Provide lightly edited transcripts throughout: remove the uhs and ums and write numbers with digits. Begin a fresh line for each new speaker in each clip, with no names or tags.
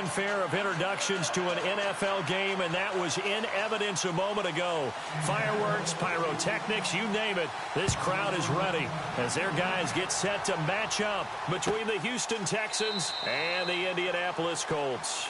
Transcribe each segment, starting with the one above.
fanfare of introductions to an NFL game, and that was in evidence a moment ago. Fireworks, pyrotechnics, you name it. This crowd is ready as their guys get set to match up between the Houston Texans and the Indianapolis Colts.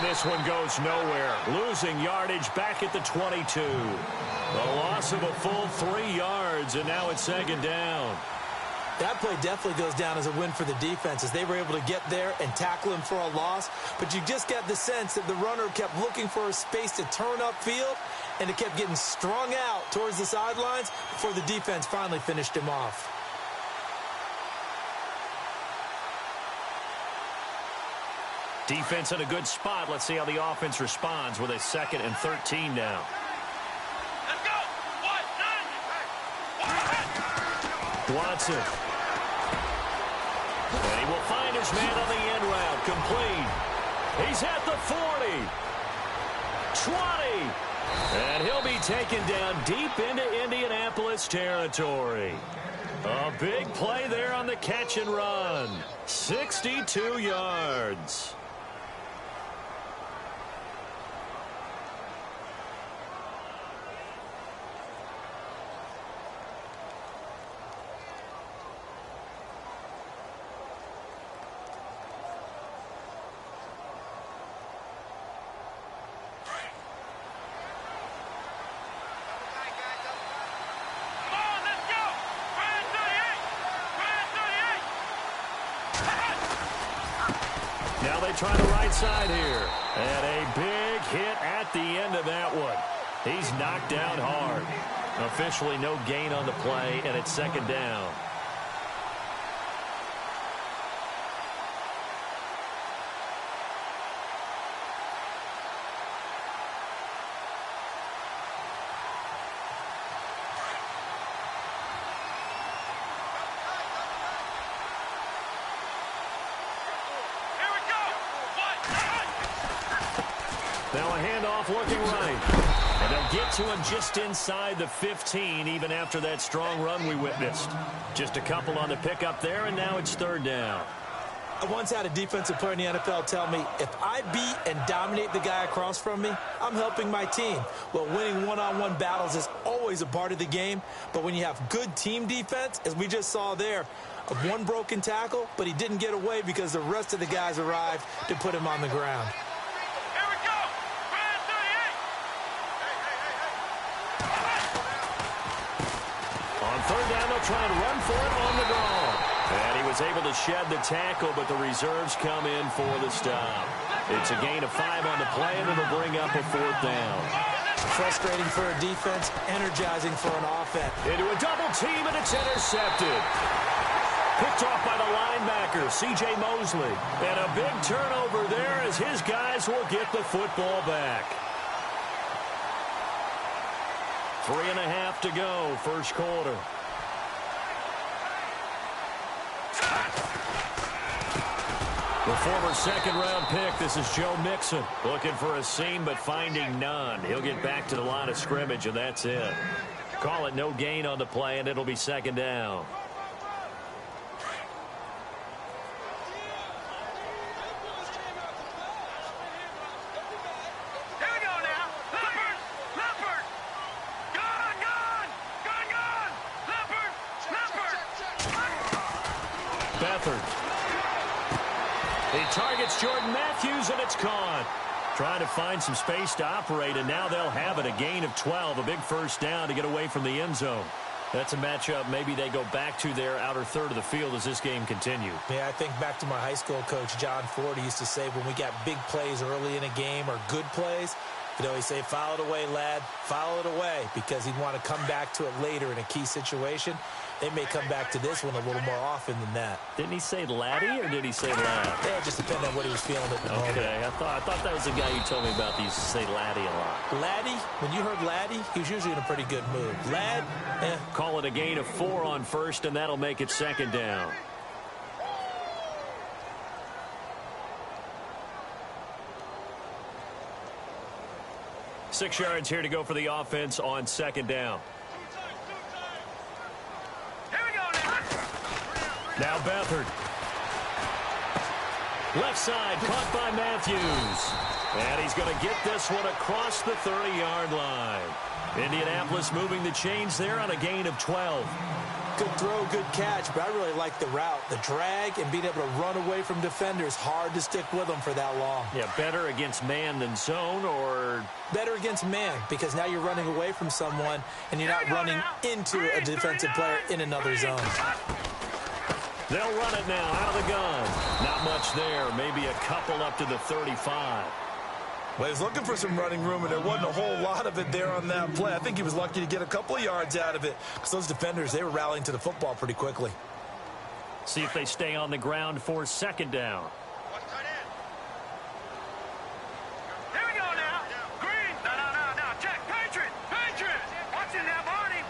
This one goes nowhere. Losing yardage back at the 22. A loss of a full 3 yards, and now it's second down.
That play definitely goes down as a win for the defense as they were able to get there and tackle him for a loss. But you just got the sense that the runner kept looking for a space to turn upfield, and it kept getting strung out towards the sidelines before the defense finally finished him off.
Defense in a good spot. Let's see how the offense responds with a 2nd and 13 now.
Let's go.
Watson. And he will find his man on the end route. Complete. He's at the 40. 20. And he'll be taken down deep into Indianapolis territory. A big play there on the catch and run. 62 yards. Now they try the right side here. And a big hit at the end of that one. He's knocked down hard. Officially no gain on the play, and it's second down. Now a handoff looking right. And they'll get to him just inside the 15, even after that strong run we witnessed. Just a couple on the pickup there, and now it's third down.
I once had a defensive player in the NFL tell me, if I beat and dominate the guy across from me, I'm helping my team. Well, winning one-on-one battles is always a part of the game, but when you have good team defense, as we just saw there, one broken tackle, but he didn't get away because the rest of the guys arrived to put him on the ground.
Third down, they'll try and run for it on the draw. And he was able to shed the tackle, but the reserves come in for the stop. It's a gain of 5 on the play, and it'll bring up a 4th down.
Frustrating for a defense, energizing for an offense.
Into a double team, and it's intercepted. Picked off by the linebacker, C.J. Mosley. And a big turnover there as his guys will get the football back. 3.5 to go, first quarter. The former second-round pick. This is Joe Mixon looking for a seam but finding none. He'll get back to the line of scrimmage, and that's it. Call it no gain on the play, and it'll be second down. He targets Jordan Matthews, and it's caught. Trying to find some space to operate, and now they'll have it. A gain of 12, a big first down to get away from the end zone. That's a matchup maybe they go back to their outer third of the field as this game continues.
Yeah, I think back to my high school coach, John Ford. He used to say when we got big plays early in a game or good plays, he'd always say, foul it away, lad, foul it away, because he'd want to come back to it later in a key situation. They may come back to this one a little more often than that.
Didn't he say laddie or did he say lad?
Yeah, it just depended on what he was feeling at the moment.
Okay, I thought that was the guy you told me about that used to say laddie a lot.
Laddie, when you heard laddie, he was usually in a pretty good mood. Lad,
Call it a gain of 4 on first, and that'll make it second down. Six yards here to go for the offense on second down. Now Beathard. Left side, caught by Matthews. And he's going to get this one across the 30-yard line. Indianapolis moving the chains there on a gain of 12.
Good throw, good catch, but I really like the route. The drag and being able to run away from defenders, hard to stick with them for that long.
Yeah, better against man than zone, or?
Better against man, because now you're running away from someone and you're not running into a defensive player in another zone.
They'll run it now out of the gun. Not much there. Maybe a couple up to the 35.
Well, he's looking for some running room, and there wasn't a whole lot of it there on that play. I think he was lucky to get a couple of yards out of it, because those defenders, they were rallying to the football pretty quickly.
See if they stay on the ground for second down.
Here we go now. Green. No. Check. Patriot. Watching now. Barney.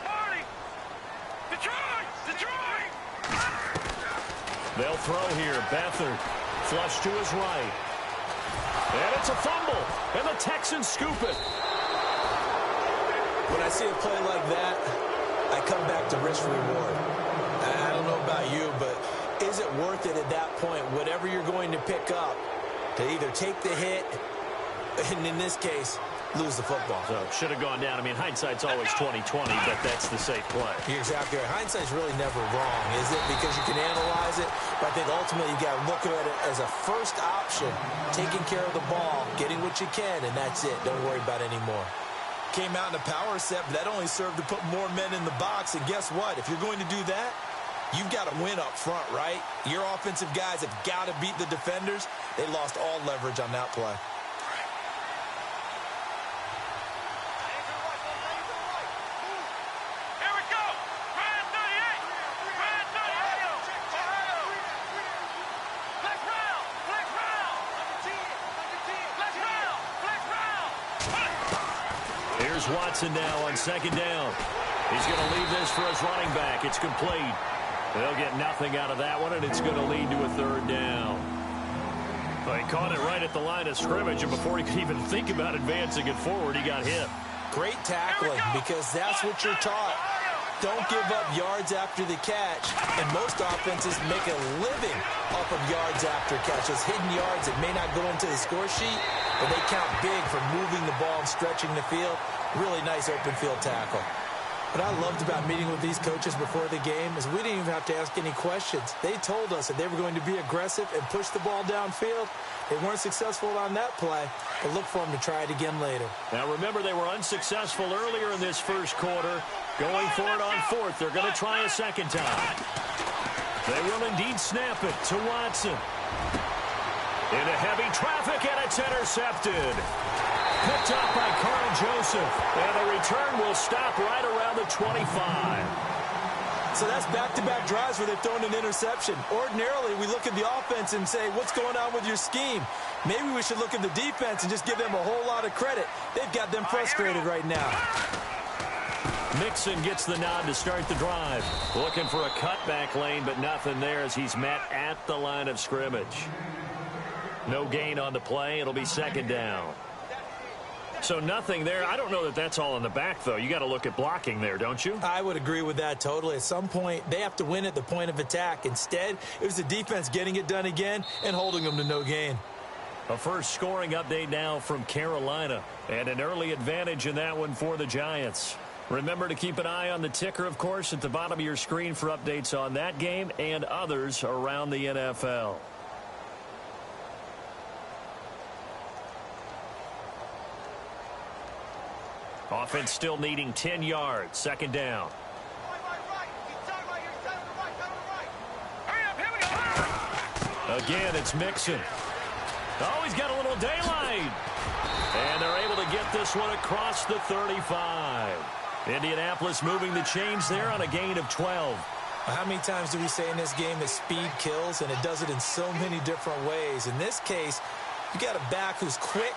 Detroit.
They'll throw here. Beathard. Flush to his right. And it's a fumble. And the Texans scoop it.
When I see a play like that, I come back to risk reward. I don't know about you, but is it worth it at that point, whatever you're going to pick up, to either take the hit, and in this case, lose the football?
So should have gone down. I mean, hindsight's always 20/20, but that's the safe play.
You're exactly right. Hindsight's really never wrong, is it? Because you can analyze it, but I think ultimately you got to look at it as a first option, taking care of the ball, getting what you can, and that's it. Don't worry about it anymore.
Came out in a power set, but that only served to put more men in the box. And guess what? If you're going to do that, you've got to win up front, right? Your offensive guys have got to beat the defenders. They lost all leverage on that play.
Watson now on second down. He's going to leave this for his running back. It's complete. They'll get nothing out of that one, and it's going to lead to a third down. Well, he caught it right at the line of scrimmage, and before he could even think about advancing it forward, he got hit.
Great tackling, because that's what you're taught. Don't give up yards after the catch, and most offenses make a living off of yards after catch. Those hidden yards that may not go into the score sheet, but they count big for moving the ball and stretching the field. Really nice open field tackle. What I loved about meeting with these coaches before the game is we didn't even have to ask any questions. They told us that they were going to be aggressive and push the ball downfield. They weren't successful on that play, but look for them to try it again later.
Now remember, they were unsuccessful earlier in this first quarter. Going for it on fourth. They're going to try a second time. They will indeed snap it to Watson. Into heavy traffic, and it's intercepted. Picked up by Carl Joseph. And the return will stop right around the 25.
So that's back-to-back drives where they've thrown an interception. Ordinarily, we look at the offense and say, what's going on with your scheme? Maybe we should look at the defense and just give them a whole lot of credit. They've got them frustrated right now.
Mixon gets the nod to start the drive. Looking for a cutback lane, but nothing there as he's met at the line of scrimmage. No gain on the play. It'll be second down. So nothing there. I don't know that that's all in the back, though. You got to look at blocking there, don't you?
I would agree with that totally. At some point, they have to win at the point of attack. Instead, it was the defense getting it done again and holding them to no gain.
A first scoring update now from Carolina, and an early advantage in that one for the Giants. Remember to keep an eye on the ticker, of course, at the bottom of your screen for updates on that game and others around the NFL. Offense still needing 10 yards. Second down. Again, it's Mixon. Oh, he's got a little daylight. And they're able to get this one across the 35. Indianapolis moving the chains there on a gain of 12.
How many times do we say in this game that speed kills, and it does it in so many different ways? In this case, you got a back who's quick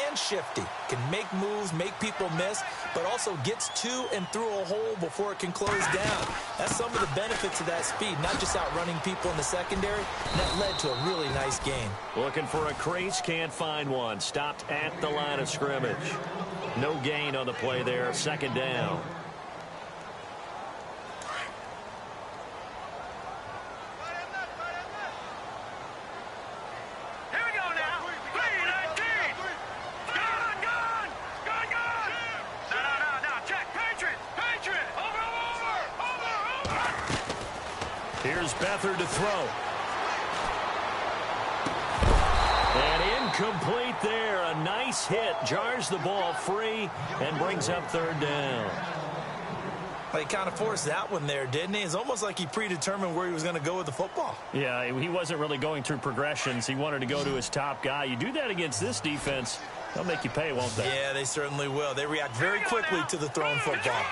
and shifty, can make moves, make people miss, but also gets to and through a hole before it can close down. That's some of the benefits of that speed, not just outrunning people in the secondary. That led to a really nice gain.
Looking for a crease, can't find one. Stopped at the line of scrimmage. No gain on the play there, second down. Here's Beathard to throw. And incomplete there. A nice hit. Jars the ball free and brings up third down.
Well, he kind of forced that one there, didn't he? It's almost like he predetermined where he was going to go with the football.
Yeah, he wasn't really going through progressions. He wanted to go to his top guy. You do that against this defense, they'll make you pay, won't they?
Yeah, they certainly will. They react very quickly to the thrown football.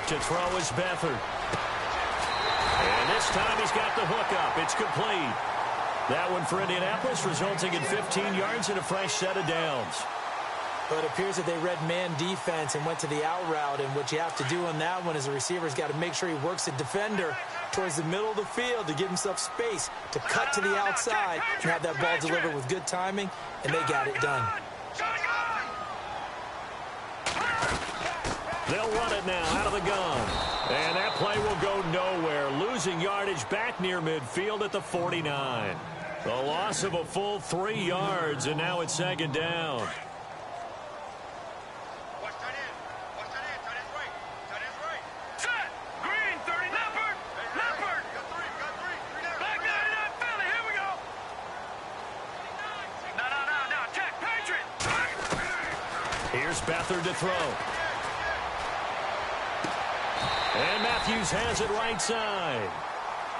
To throw is Beathard. And this time he's got the hook up. It's complete. That one for Indianapolis, resulting in 15 yards and a fresh set of downs.
But it appears that they read man defense and went to the out route. And what you have to do on that one is the receiver's got to make sure he works the defender towards the middle of the field to give himself space to cut to the outside and have that ball delivered with good timing, and they got it done.
They'll run it now out of the gun. And that play will go nowhere. Losing yardage back near midfield at the 49. The loss of a full 3 yards, and now it's second down. Here's Beathard to throw. And Matthews has it right side.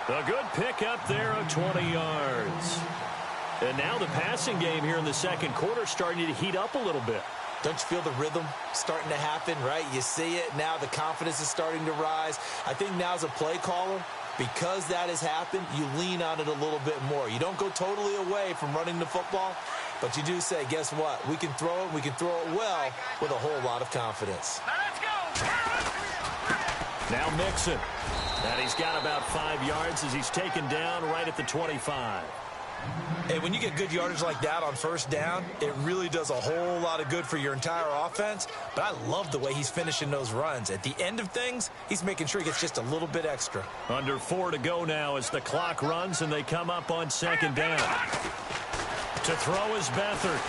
A good pickup there of 20 yards. And now the passing game here in the second quarter starting to heat up a little bit.
Don't you feel the rhythm starting to happen, right? You see it now. The confidence is starting to rise. I think now as a play caller, because that has happened, you lean on it a little bit more. You don't go totally away from running the football, but you do say, guess what? We can throw it. We can throw it well with a whole lot of confidence.
Now let's go.
Now Mixon. And he's got about 5 yards as he's taken down right at the 25.
Hey, when you get good yardage like that on first down, it really does a whole lot of good for your entire offense. But I love the way he's finishing those runs. At the end of things, he's making sure he gets just a little bit extra.
Under 4 to go now as the clock runs and they come up on second down. To throw is Beathard.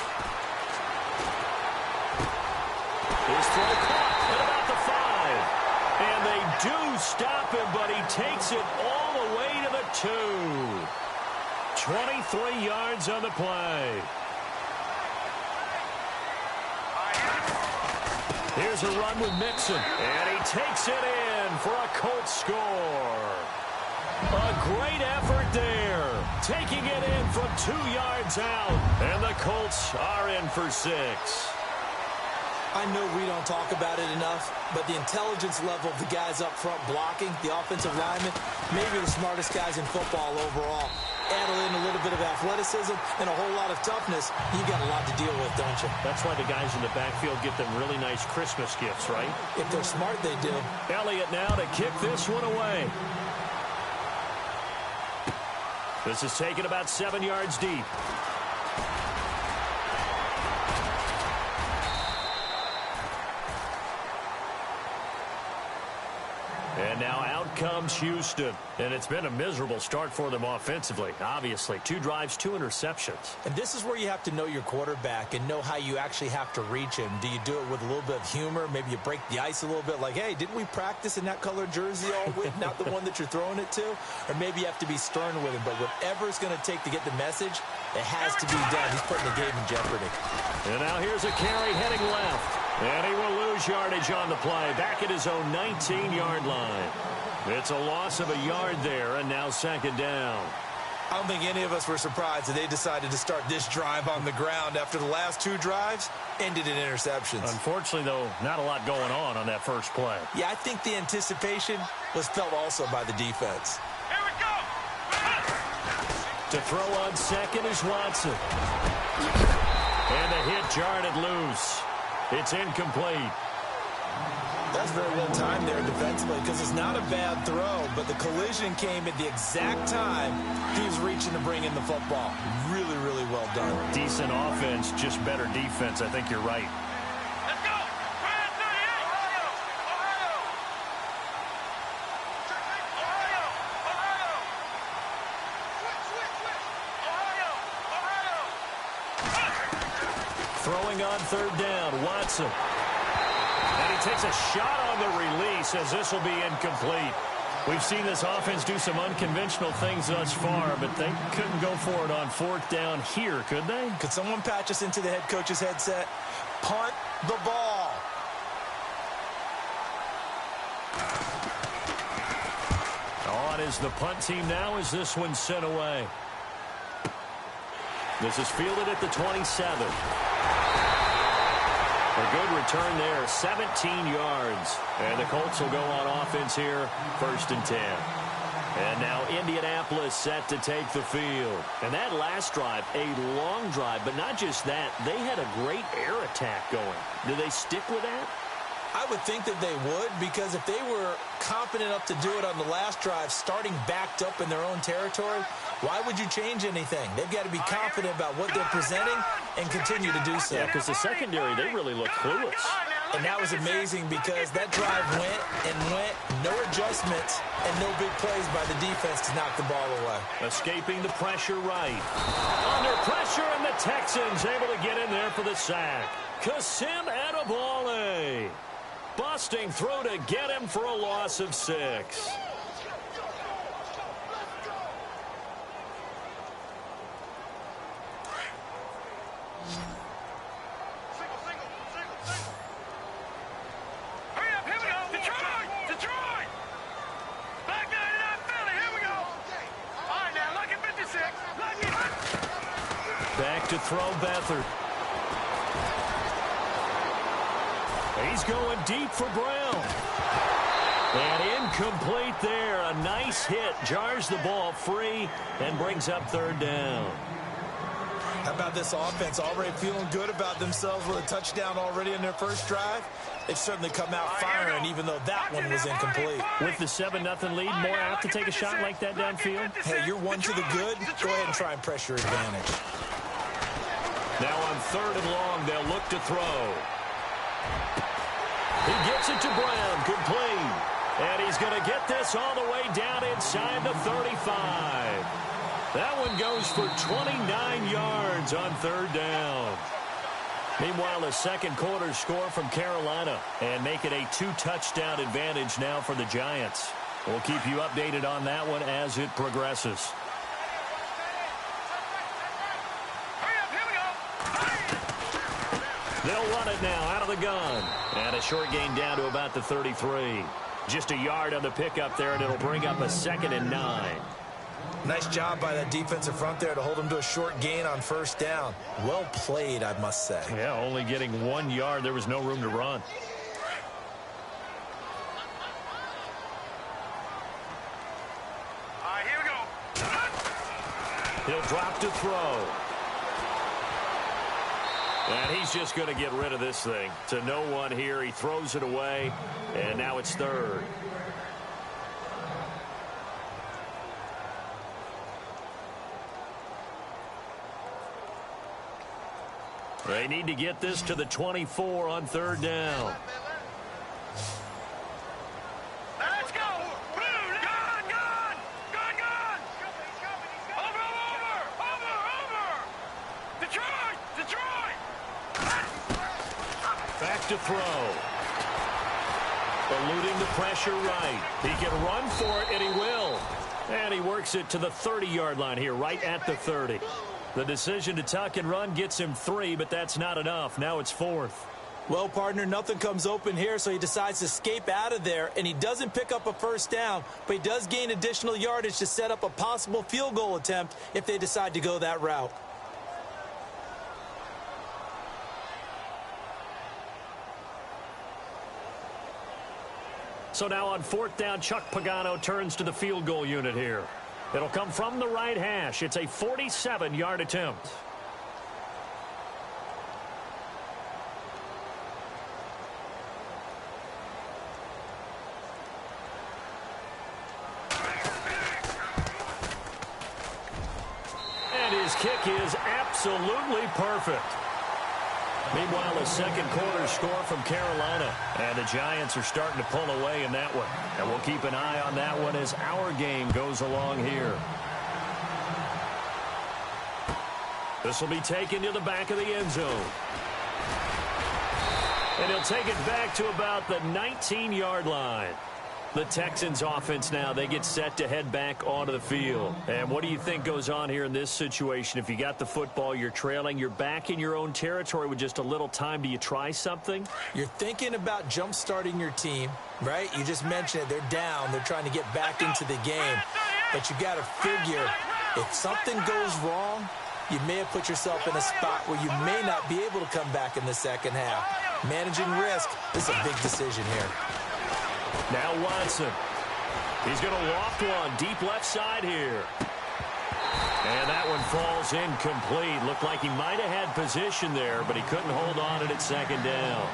His throw caught at about the 5. And they do stop him, but he takes it all the way to the 2. 23 yards on the play. Here's a run with Mixon. And he takes it in for a Colts score. A great effort there. Taking it in from 2 yards out. And the Colts are in for 6.
I know we don't talk about it enough, but the intelligence level of the guys up front blocking, the offensive linemen, maybe the smartest guys in football overall. Add in a little bit of athleticism and a whole lot of toughness, you got a lot to deal with, don't you?
That's why the guys in the backfield get them really nice Christmas gifts, right?
If they're smart, they do.
Elliott now to kick this one away. This is taken about 7 yards deep. And now out comes Houston. And it's been a miserable start for them offensively, obviously. 2 drives, 2 interceptions.
And this is where you have to know your quarterback and know how you actually have to reach him. Do you do it with a little bit of humor? Maybe you break the ice a little bit like, hey, didn't we practice in that colored jersey all week? Not the one that you're throwing it to? Or maybe you have to be stern with him. But whatever it's going to take to get the message, it has to be done. He's putting the game in jeopardy.
And now here's a carry heading left. And he will lose yardage on the play, back at his own 19-yard line. It's a loss of a yard there, and now second down.
I don't think any of us were surprised that they decided to start this drive on the ground after the last 2 drives ended in interceptions.
Unfortunately, though, not a lot going on that first play.
Yeah, I think the anticipation was felt also by the defense.
Here we go.
To throw on second is Watson. And the hit jarred it loose. It's incomplete.
That's very well timed there defensively because it's not a bad throw, but the collision came at the exact time he was reaching to bring in the football. Really, really well done.
Decent offense, just better defense. I think you're right.
Let's go. Brand 38. Ohio. Ohio. Ohio. Ohio. Switch. Ohio.
Throwing on third down, Watson. And he takes a shot on the release as this will be incomplete. We've seen this offense do some unconventional things thus far, but they couldn't go for it on fourth down here, could they?
Could someone patch us into the head coach's headset? Punt the ball.
On is the punt team now as this one's sent away. This is fielded at the 27. A good return there, 17 yards. And the Colts will go on offense here, 1st and 10. And now Indianapolis set to take the field. And that last drive, a long drive, but not just that. They had a great air attack going. Do they stick with that?
I would think that they would, because if they were confident enough to do it on the last drive, starting backed up in their own territory, why would you change anything? They've got to be confident about what they're presenting and continue to do so.
Yeah, because the secondary, they really look clueless.
And that was amazing because that drive went and went, no adjustments, and no big plays by the defense to knock the ball away.
Escaping the pressure right. Under pressure, and the Texans able to get in there for the sack. Kasim Adebawale. Busting through to get him for a loss of 6.
Hurry up, here we go. Detroit. Back 99 Philly, here we go. All right, now, lucky 56.
Back to throw Beathard. He's going deep for Brown. And incomplete there. A nice hit. Jars the ball free and brings up third down.
How about this offense already feeling good about themselves with a touchdown already in their first drive? They've certainly come out firing, even though that one was incomplete.
With the 7-0 lead, more apt to take a shot like that downfield?
Hey, you're one to the good. Go ahead and try and pressure advantage.
Now on 3rd and long, they'll look to throw. He gets it to Brown, complete. And he's going to get this all the way down inside the 35. That one goes for 29 yards on 3rd down. Meanwhile, a second quarter score from Carolina and make it a 2-touchdown advantage now for the Giants. We'll keep you updated on that one as it progresses. They'll run it now out of the gun. And a short gain down to about the 33. Just a yard on the pickup there, and it'll bring up a 2nd and 9.
Nice job by that defensive front there to hold him to a short gain on 1st down. Well played, I must say.
Yeah, only getting 1 yard. There was no room to run.
All right, here we go.
He'll drop to throw. And he's just going to get rid of this thing. To no one here. He throws it away, and now it's third. They need to get this to the 24 on third down.
Let's go! Blue, gone! Over! Detroit!
Back to throw. Eluding the pressure right. He can run for it, and he will. And he works it to the 30-yard line here, right at the 30. The decision to tuck and run gets him 3, but that's not enough. Now it's 4th.
Well, partner, nothing comes open here, so he decides to escape out of there, and he doesn't pick up a first down, but he does gain additional yardage to set up a possible field goal attempt if they decide to go that route.
So now on 4th down, Chuck Pagano turns to the field goal unit here. It'll come from the right hash. It's a 47-yard attempt. And his kick is absolutely perfect. Meanwhile, a second quarter score from Carolina. And the Giants are starting to pull away in that one. And we'll keep an eye on that one as our game goes along here. This will be taken to the back of the end zone. And he'll take it back to about the 19-yard line. The Texans offense now, they get set to head back onto the field. And what do you think goes on here in this situation? If you got the football, you're trailing, you're back in your own territory with just a little time. Do you try something?
You're thinking about jump-starting your team, right? You just mentioned it. They're down. They're trying to get back into the game. But you got to figure, if something goes wrong, you may have put yourself in a spot where you may not be able to come back in the second half. Managing risk is a big decision here.
Now Watson. He's going to loft one deep left side here. And that one falls incomplete. Looked like he might have had position there, but he couldn't hold on to it at second down.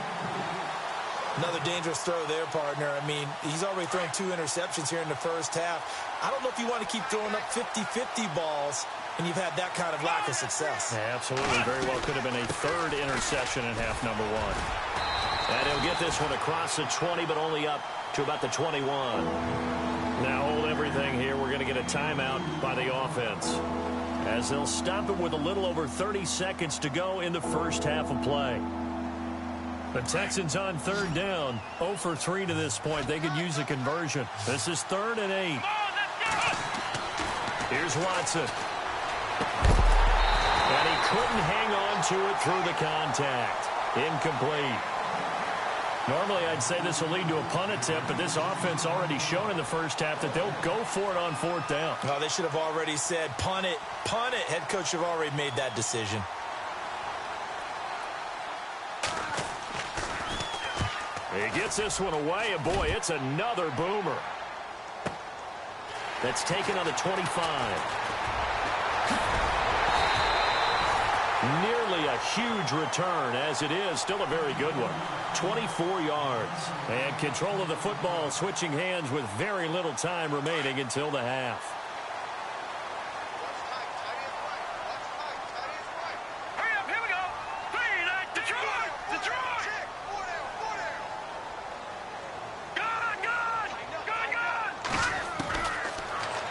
Another dangerous throw there, partner. I mean, he's already thrown 2 interceptions here in the first half. I don't know if you want to keep throwing up 50-50 balls, and you've had that kind of lack of success.
Yeah, absolutely. Very well could have been a 3rd interception in half number 1. And he'll get this one across the 20, but only up to about the 21. Now hold everything here. We're going to get a timeout by the offense, as they'll stop it with a little over 30 seconds to go in the first half of play. The Texans on 3rd down, 0 for 3 to this point. They could use a conversion. This is 3rd and 8. Here's Watson. And he couldn't hang on to it through the contact. Incomplete. Normally, I'd say this will lead to a punt attempt, but this offense already shown in the first half that they'll go for it on 4th down.
Oh, they should have already said, punt it, punt it. Head coach should have already made that decision.
He gets this one away, and boy, it's another boomer. That's taken on the 25. Nearly a huge return, as it is still a very good one. 24 yards. And control of the football switching hands with very little time remaining until the half.
Hurry up, here we go. Detroit! Gone!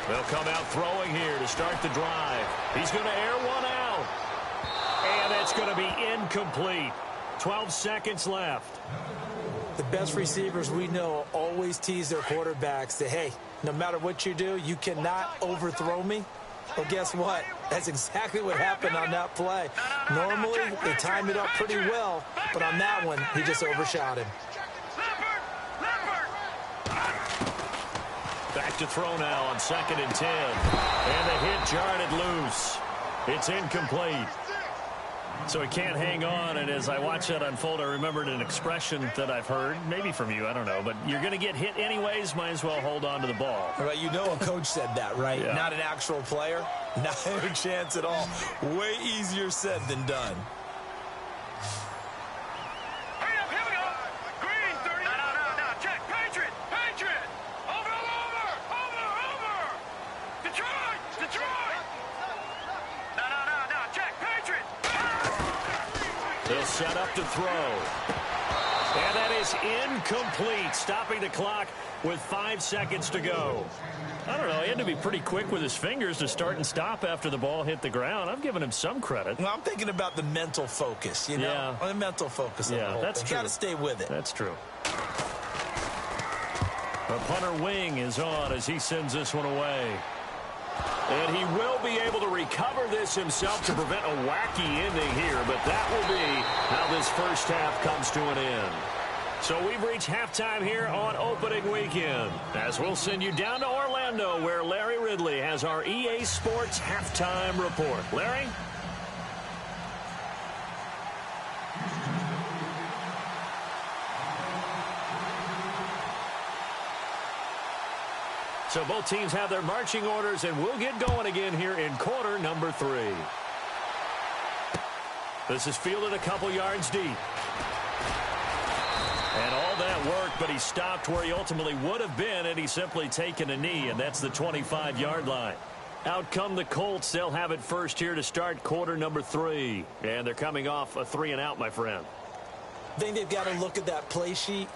They'll come out throwing here to start the drive. He's going to air one out. And that's going to be incomplete. 12 seconds left.
The best receivers we know always tease their quarterbacks that, hey, no matter what you do, you cannot overthrow me. Well, guess what? That's exactly what happened on that play. Normally, they time it up pretty well, but on that one, he just overshot him.
Back to throw now on 2nd and 10. And the hit jarred it loose. It's incomplete. So he can't hang on, and as I watch that unfold, I remembered an expression that I've heard, maybe from you, I don't know, but you're going to get hit anyways, might as well hold on to the ball.
Right, you know a coach said that, right?
Yeah.
Not an actual player. Not a chance at all. Way easier said than done.
Hurry up, here we go. Green, 30. No. Check. Patriot. Over. Detroit. No. Check. Patriot.
They'll set up to throw. And that is incomplete, stopping the clock with 5 seconds to go. I don't know, he had to be pretty quick with his fingers to start and stop after the ball hit the ground. I'm giving him some credit.
Well, I'm thinking about the mental focus, you know?
Yeah.
The mental focus.
Yeah, that's true.
Got to stay with it.
That's true. The punter Wing is on as he sends this one away. And he will be able to recover this himself to prevent a wacky ending here, but that will be how this first half comes to an end. So we've reached halftime here on opening weekend, as we'll send you down to Orlando, where Larry Ridley has our EA Sports halftime report. Larry? So both teams have their marching orders, and we'll get going again here in quarter number 3. This is fielded a couple yards deep. And all that work, but he stopped where he ultimately would have been, and he's simply taken a knee, and that's the 25-yard line. Out come the Colts. They'll have it first here to start quarter number 3. And they're coming off a 3-and-out, my friend.
I think they've got to look at that play sheet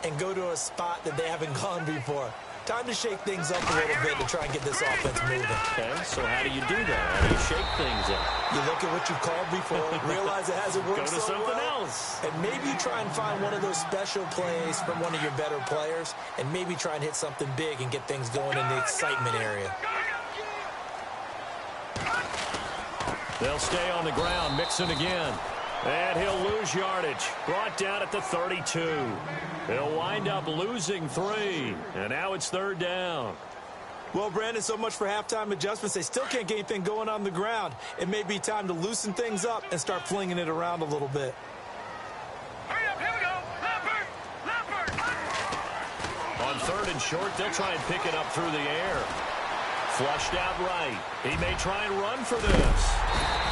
and go to a spot that they haven't gone before. Time to shake things up a little bit to try and get this offense moving.
Okay, so how do you do that? How do you shake things up?
You look at what you called before, realize it hasn't worked
Go to
so
something
well,
else.
and maybe you try and find one of those special plays from one of your better players, and maybe try and hit something big and get things going in the excitement area.
They'll stay on the ground, Mixon again. And he'll lose yardage. Brought down at the 32. He'll wind up losing 3. And now it's 3rd down.
Well, Brandon, so much for halftime adjustments. They still can't get anything going on the ground. It may be time to loosen things up and start flinging it around a little bit.
Hurry up, here we go. Leopard.
On 3rd and short, they'll try and pick it up through the air. Flushed out right. He may try and run for this.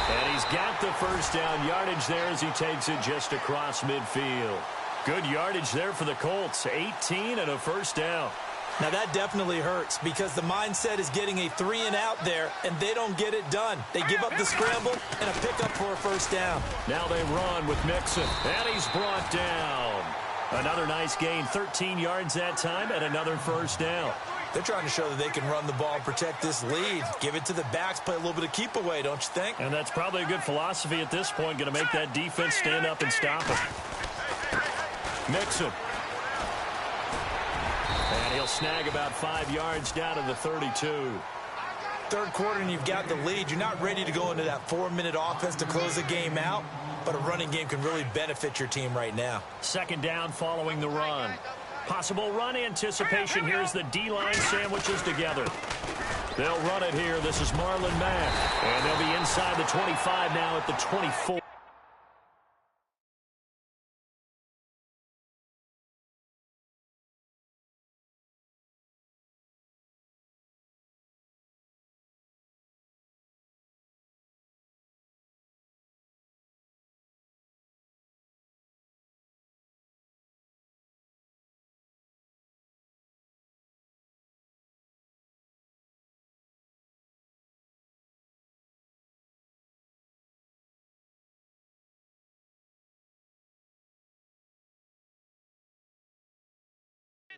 And he's got the first down yardage there as he takes it just across midfield. Good yardage there for the Colts. 18 and a first down.
Now, that definitely hurts because the mindset is getting a 3-and-out there, and they don't get it done. They give up the scramble and a pickup for a first down.
Now they run with Mixon. And he's brought down. Another nice gain. 13 yards that time and another first down.
They're trying to show that they can run the ball and protect this lead. Give it to the backs, play a little bit of keep away, don't you think?
And that's probably a good philosophy at this point. Going to make that defense stand up and stop him. Mixon. And he'll snag about 5 yards down to the 32.
Third quarter and you've got the lead. You're not ready to go into that 4-minute offense to close the game out, but a running game can really benefit your team right now.
2nd down following the run. Possible run anticipation. Here's the D-line sandwiches together. They'll run it here. This is Marlon Mack. And they'll be inside the 25 now at the 24.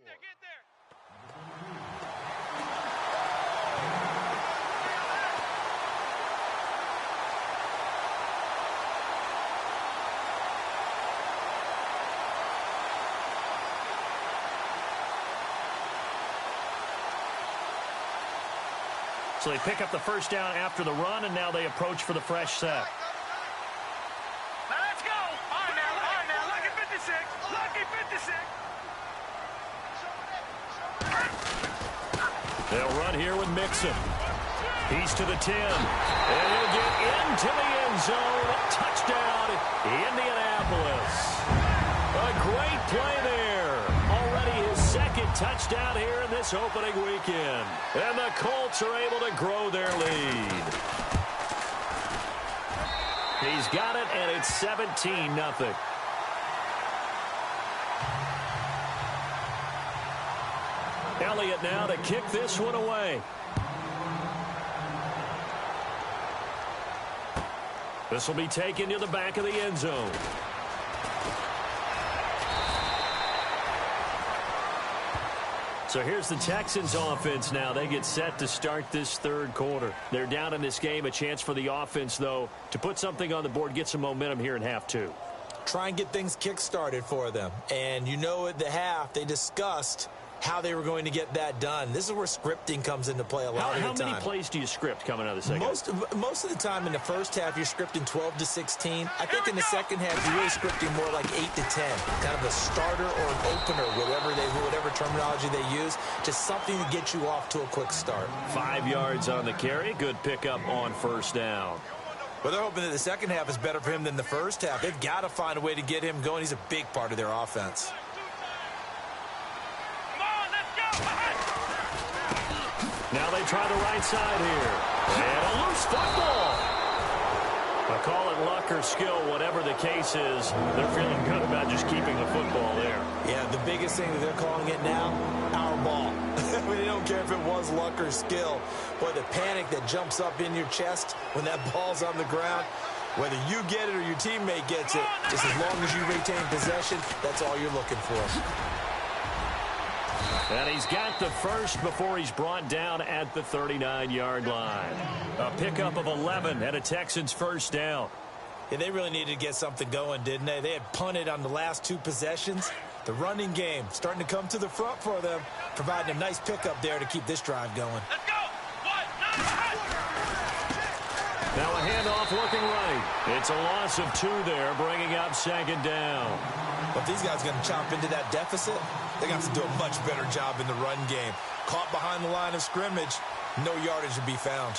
Get there.
So they pick up the first down after the run, and now they approach for the fresh set.
Now let's go. All right, now. Lucky 56. Lucky 56.
They'll run here with Mixon. He's to the 10. And he'll get into the end zone. Touchdown, Indianapolis. A great play there. Already his second touchdown here in this opening weekend. And the Colts are able to grow their lead. He's got it, and it's 17-0. Elliott now to kick this one away. This will be taken to the back of the end zone. So here's the Texans offense now. They get set to start this third quarter. They're down in this game. A chance for the offense, though, to put something on the board, get some momentum here in half two.
Try and get things kick-started for them. And you know at the half, they discussed how they were going to get that done. This is where scripting comes into play a lot of the time.
How many plays do you script coming out of the second?
Most of the time in the first half, you're scripting 12 to 16. I think in the second half, you're really scripting more like 8 to 10. Kind of a starter or an opener, whatever terminology they use. Just something to get you off to a quick start.
5 yards on the carry. Good pickup on first down.
Well, they're hoping that the second half is better for him than the first half. They've got to find a way to get him going. He's a big part of their offense.
Now they try the right side here. And a loose football. I call it luck or skill, whatever the case is. They're feeling good about just keeping the football there.
Yeah, the biggest thing that they're calling it now, our ball. They don't care if it was luck or skill. Boy, the panic that jumps up in your chest when that ball's on the ground, whether you get it or your teammate gets it, just as long as you retain possession, that's all you're looking for.
And he's got the first before he's brought down at the 39-yard line. A pickup of 11 and a Texans first down.
Yeah, they really needed to get something going, didn't they? They had punted on the last two possessions. The running game starting to come to the front for them, providing a nice pickup there to keep this drive going.
Let's go. 1, 2,
now a handoff looking right. It's a loss of 2 there, bringing up second down.
But if these guys are going to chop into that deficit, they're going to have to do a much better job in the run game. Caught behind the line of scrimmage, no yardage to be found.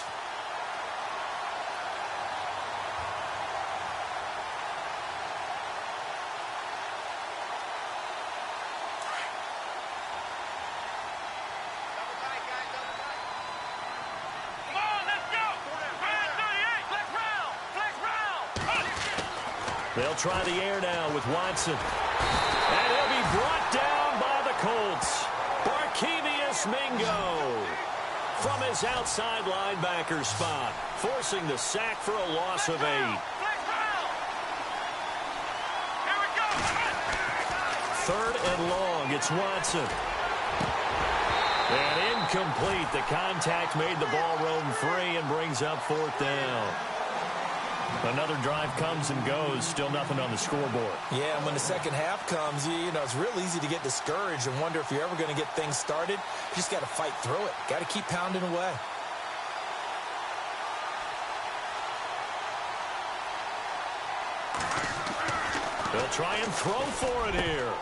Come on, let's go. 38. Flex round.
They'll try the air now with Watson. And he'll be brought down by the Colts. Barkevious Mingo from his outside linebacker spot, forcing the sack for a loss of 8.
Flex round. Here we go.
Third and long, it's Watson. And incomplete. The contact made the ball roam free and brings up 4th down. Another drive comes and goes. Still nothing on the scoreboard.
Yeah, and when the second half comes, you know, it's real easy to get discouraged and wonder if you're ever going to get things started. You just got to fight through it. Got to keep pounding away.
They'll try and throw for it here.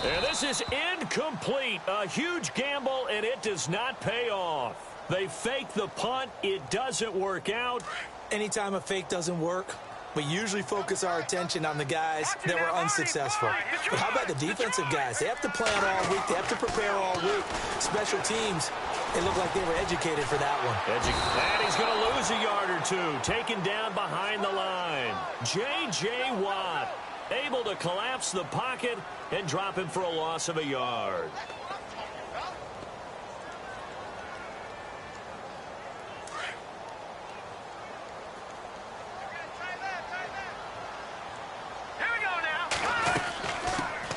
And this is incomplete. A huge gamble, and it does not pay off. They fake the punt. It doesn't work out.
Anytime a fake doesn't work, we usually focus our attention on the guys that were unsuccessful. But how about the defensive guys? They have to plan all week. They have to prepare all week. Special teams, it looked like they were educated for that one.
And he's going to lose a yard or 2. Taken down behind the line. J.J. Watt able to collapse the pocket and drop him for a loss of a yard.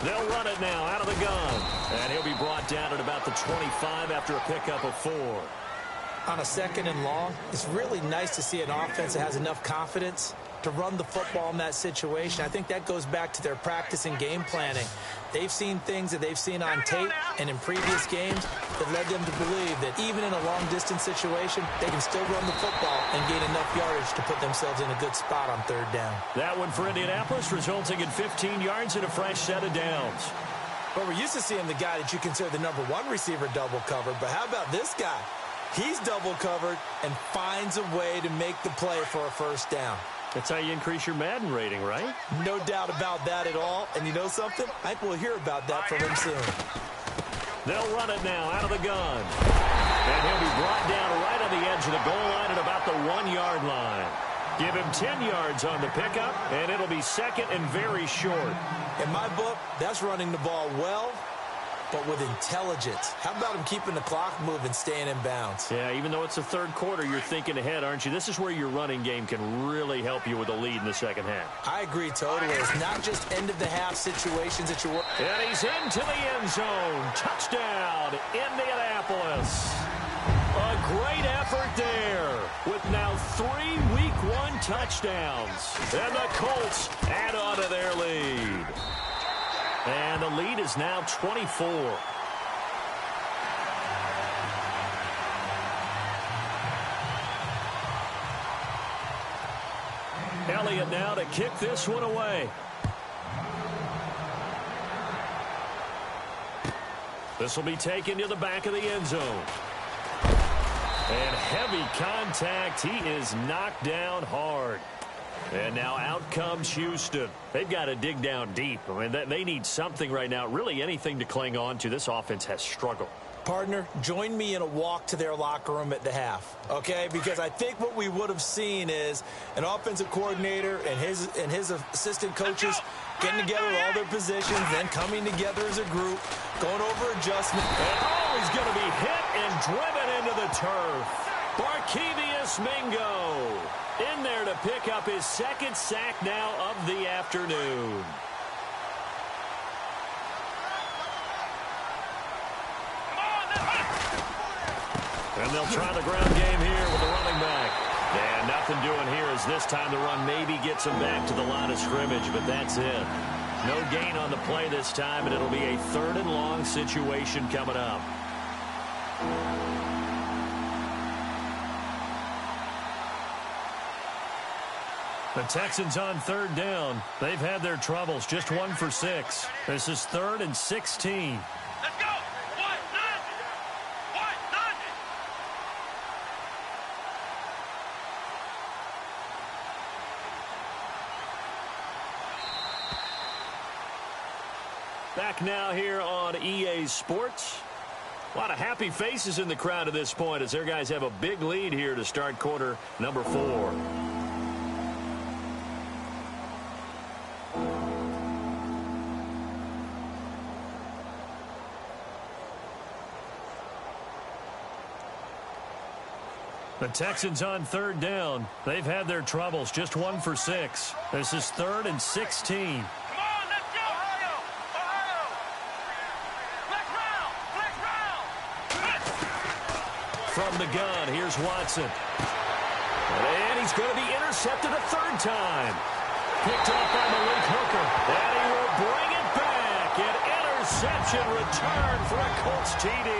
They'll run it now out of the gun. And he'll be brought down at about the 25 after a pickup of 4.
On a 2nd and long, it's really nice to see an offense that has enough confidence to run the football in that situation. I think that goes back to their practice and game planning. They've seen things that they've seen on tape and in previous games that led them to believe that even in a long-distance situation, they can still run the football and gain enough yardage to put themselves in a good spot on 3rd down.
That one for Indianapolis, resulting in 15 yards and a fresh set of downs.
But we're used to seeing the guy that you consider the #1 receiver double covered, but how about this guy? He's double covered and finds a way to make the play for a first down.
That's how you increase your Madden rating, right?
No doubt about that at all. And you know something? I think we'll hear about that from him soon.
They'll run it now out of the gun. And he'll be brought down right on the edge of the goal line at about the 1-yard line. Give him 10 yards on the pickup, and it'll be second and very short.
In my book, that's running the ball well, but with intelligence. How about him keeping the clock moving, staying in bounds?
Yeah, even though it's the third quarter, you're thinking ahead, aren't you? This is where your running game can really help you with a lead in the second half.
I agree totally. It's not just end-of-the-half situations that you're...
And he's into the end zone. Touchdown, Indianapolis. A great effort there with now 3 Week 1 touchdowns. And the Colts add on to their lead. And the lead is now 24. Elliott now to kick this one away. This will be taken to the back of the end zone. And heavy contact. He is knocked down hard. And now out comes Houston. They've got to dig down deep. I mean, they need something right now, really anything to cling on to. This offense has struggled.
Partner, join me in a walk to their locker room at the half, okay? Because I think what we would have seen is an offensive coordinator and his assistant coaches getting together with all their positions, then coming together as a group, going over adjustment.
And he's going to be hit and driven into the turf. Barkevius Mingo in there to pick up his second sack now of the afternoon. And they'll try the ground game here with the running back. And nothing doing here as this time the run maybe gets him back to the line of scrimmage, but that's it. No gain on the play this time, and it'll be a 3rd and long situation coming up. The Texans on 3rd down. They've had their troubles, just 1 for 6. This is 3rd and 16.
Let's go! What? None! What? None!
Back now here on EA Sports. A lot of happy faces in the crowd at this point as their guys have a big lead here to start quarter number 4. The Texans on 3rd down. They've had their troubles, just 1 for 6. This is 3rd and 16.
Come on, let's go! Ohio! Ohio! Flex round!
From the gun, here's Watson. And he's going to be intercepted a 3rd time. Picked off by Malik Hooker. And he will bring it back. An interception return for a Colts TD.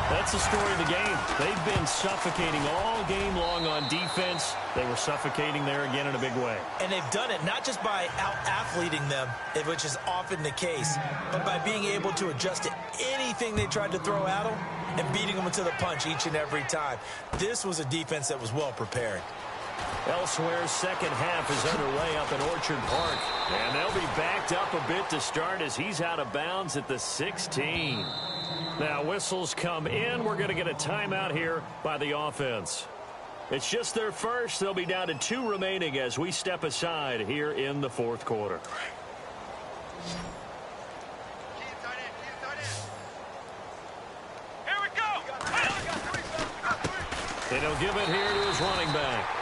That's the story of the game. They've been suffocating all game long on defense. They were suffocating there again in a big way.
And they've done it not just by out-athleting them, which is often the case, but by being able to adjust to anything they tried to throw at them and beating them to the punch each and every time. This was a defense that was well prepared.
Elsewhere, second half is underway up in Orchard Park. And they'll be backed up a bit to start as he's out of bounds at the 16. Now, whistles come in. We're going to get a timeout here by the offense. It's just their first. They'll be down to 2 remaining as we step aside here in the 4th quarter.
Here we go!
And he'll give it here to his running back.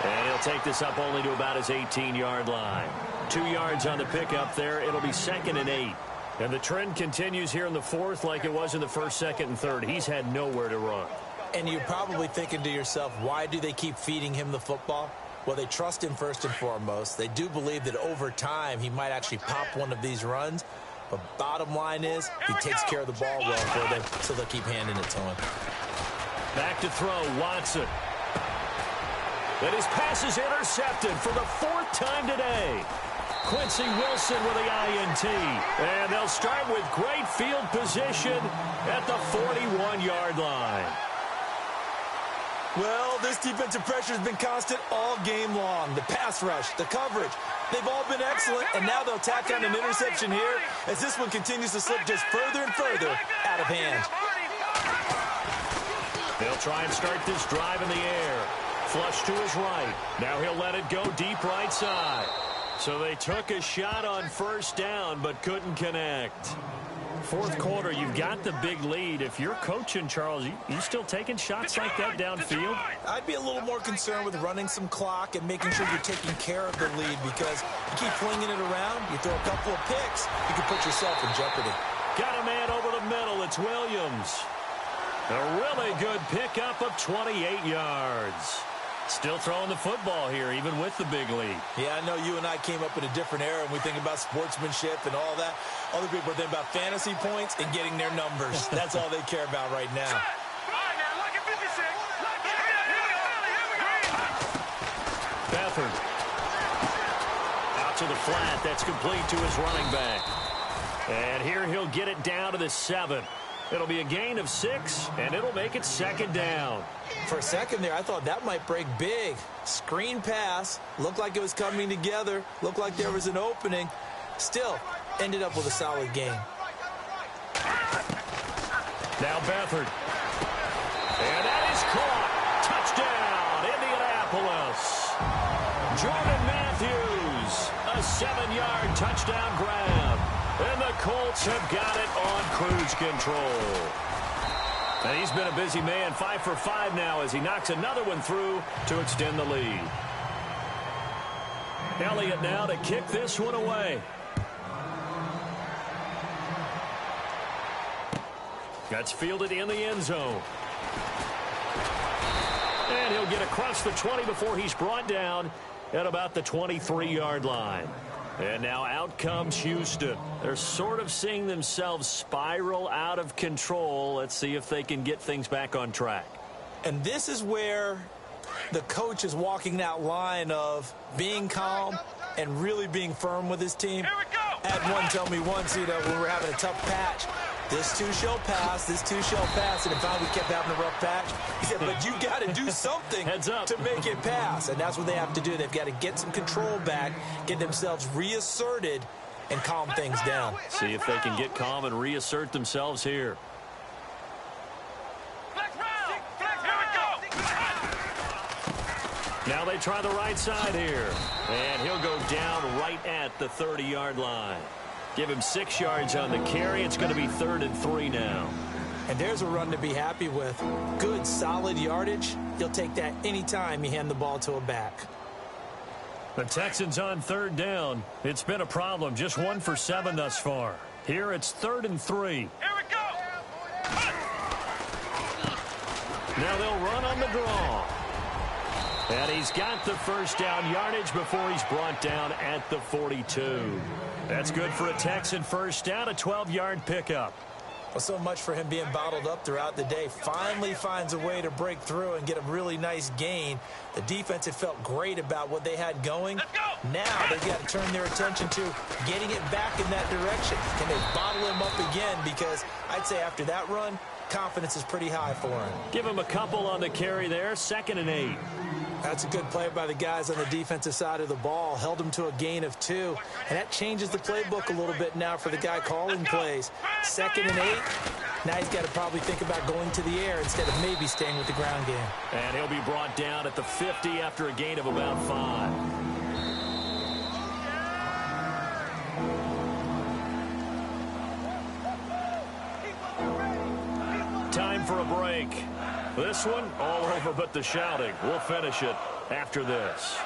And he'll take this up only to about his 18-yard line. 2 yards on the pickup there. It'll be 2nd and 8. And the trend continues here in the 4th like it was in the 1st, 2nd, and 3rd. He's had nowhere to run.
And you're probably thinking to yourself, why do they keep feeding him the football? Well, they trust him first and foremost. They do believe that over time he might actually pop one of these runs. But bottom line is he takes care of the ball well for them, so they'll keep handing it to him.
Back to throw, Watson. And his pass is intercepted for the 4th time today. Quincy Wilson with the INT. And they'll start with great field position at the 41-yard line.
Well, this defensive pressure has been constant all game long. The pass rush, the coverage, they've all been excellent, and now they'll tack on an interception here as this one continues to slip just further and further out of hand.
They'll try and start this drive in the air. Flush to his right. Now he'll let it go deep right side. So they took a shot on first down but couldn't connect. Fourth quarter, you've got the big lead. If you're coaching, Charles, you still taking shots like that downfield?
I'd be a little more concerned with running some clock and making sure you're taking care of the lead, because you keep flinging it around, you throw a couple of picks, you can put yourself in jeopardy.
Got a man over the middle. It's Williams. A really good pickup of 28 yards. Still throwing the football here, even with the big lead.
Yeah, I know you and I came up in a different era, and we think about sportsmanship and all that. Other people think about fantasy points and getting their numbers. That's all they care about right now.
Beathard. Out to the flat. That's complete to his running back. And here he'll get it down to the 7. It'll be a gain of 6, and it'll make it second down.
For a second there, I thought that might break big. Screen pass. Looked like it was coming together. Looked like there was an opening. Still, ended up with a solid game.
Now Beathard. And that is caught. Touchdown, Indianapolis. Jordan Matthews. A 7-yard touchdown grab. And the Colts have got it on cruise control. And he's been a busy man, 5 for 5 now as he knocks another one through to extend the lead. Elliott now to kick this one away. That's fielded in the end zone. And he'll get across the 20 before he's brought down at about the 23-yard line. And now out comes Houston. They're sort of seeing themselves spiral out of control. Let's see if they can get things back on track.
And this is where the coach is walking that line of being calm and really being firm with his team. Had one tell me once, when we were having a tough patch, this too shall pass, this too shall pass, and if we kept having a rough patch, he said, but you got to do something to make it pass, and that's what they have to do. They've got to get some control back, get themselves reasserted, and calm things down.
See if they can get calm and reassert themselves here. Now they try the right side here, and he'll go down right at the 30-yard line. Give him 6 yards on the carry. It's going to be 3rd and 3 now.
And there's a run to be happy with. Good, solid yardage. You'll take that anytime you hand the ball to a back.
The Texans on 3rd down. It's been a problem. Just 1 for 7 thus far. Here it's 3rd and 3.
Here we go.
Now they'll run on the draw. And he's got the first down yardage before he's brought down at the 42. That's good for a Texan first down, a 12-yard pickup.
Well, so much for him being bottled up throughout the day. Finally finds a way to break through and get a really nice gain. The defense had felt great about what they had going. Now they've got to turn their attention to getting it back in that direction. Can they bottle him up again? Because I'd say after that run, confidence is pretty high for him.
Give him a couple on the carry there, 2nd and 8.
That's a good play by the guys on the defensive side of the ball. Held him to a gain of 2. And that changes the playbook a little bit now for the guy calling plays. 2nd and 8. Now he's got to probably think about going to the air instead of maybe staying with the ground game.
And he'll be brought down at the 50 after a gain of about 5. Time for a break. This one, all over but the shouting. We'll finish it after this.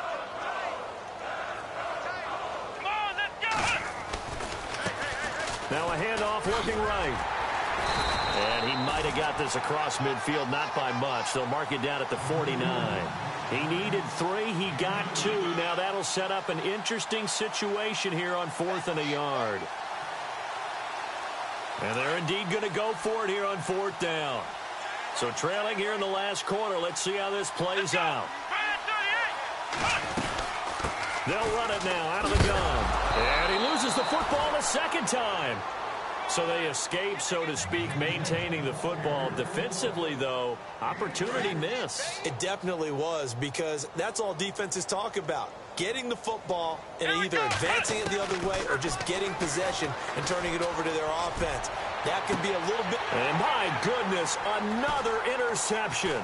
Come on, let's go.
Now a handoff looking right. And he might have got this across midfield, not by much. They'll mark it down at the 49. He needed 3. He got 2. Now that'll set up an interesting situation here on 4th and a yard. And they're indeed going to go for it here on 4th down. So trailing here in the last quarter. Let's see how this plays out. They'll run it now out of the gun. And he loses the football a second time. So they escape, so to speak, maintaining the football. Defensively, though, opportunity miss.
It definitely was, because that's all defenses talk about. Getting the football and either advancing it the other way or just getting possession and turning it over to their offense. That can be a little bit...
And my goodness, another interception.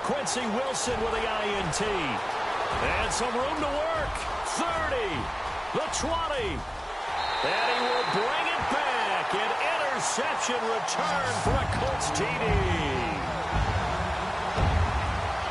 Quincy Wilson with the INT. And some room to work. 30, the 20. And he will bring it back. An interception return for a Colts TD.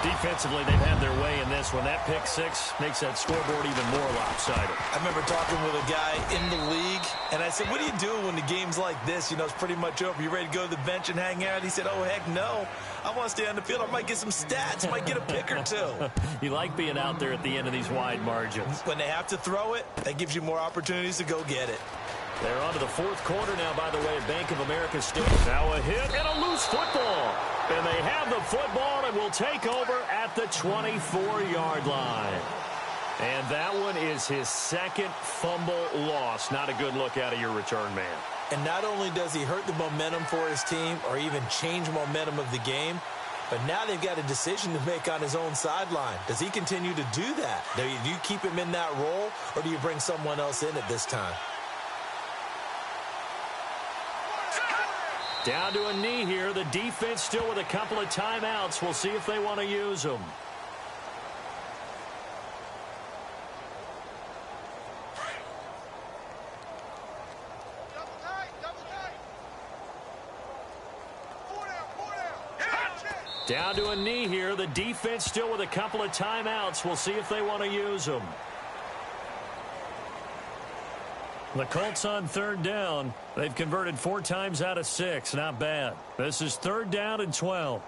Defensively, they've had their way in this one. That pick six makes that scoreboard even more lopsided.
I remember talking with a guy in the league, and I said, what do you do when the game's like this? You know, it's pretty much over. You ready to go to the bench and hang out? He said, oh, heck no. I want to stay on the field. I might get some stats. Might get a pick or two.
You like being out there at the end of these wide margins.
When they have to throw it, that gives you more opportunities to go get it.
They're on to the fourth quarter now, by the way, at Bank of America Stadium. Now a hit and a loose football. And they have the football and will take over at the 24-yard line. And that one is his second fumble loss. Not a good look out of your return man.
And not only does he hurt the momentum for his team or even change momentum of the game, but now they've got a decision to make on his own sideline. Does he continue to do that? Do you keep him in that role, or do you bring someone else in at this time?
Down to a knee here. The defense still with a couple of timeouts. We'll see if they want to use them. Down to a knee here. The defense still with a couple of timeouts. We'll see if they want to use them. The Colts on third down. They've converted 4 times out of 6. Not bad. This is 3rd down and 12.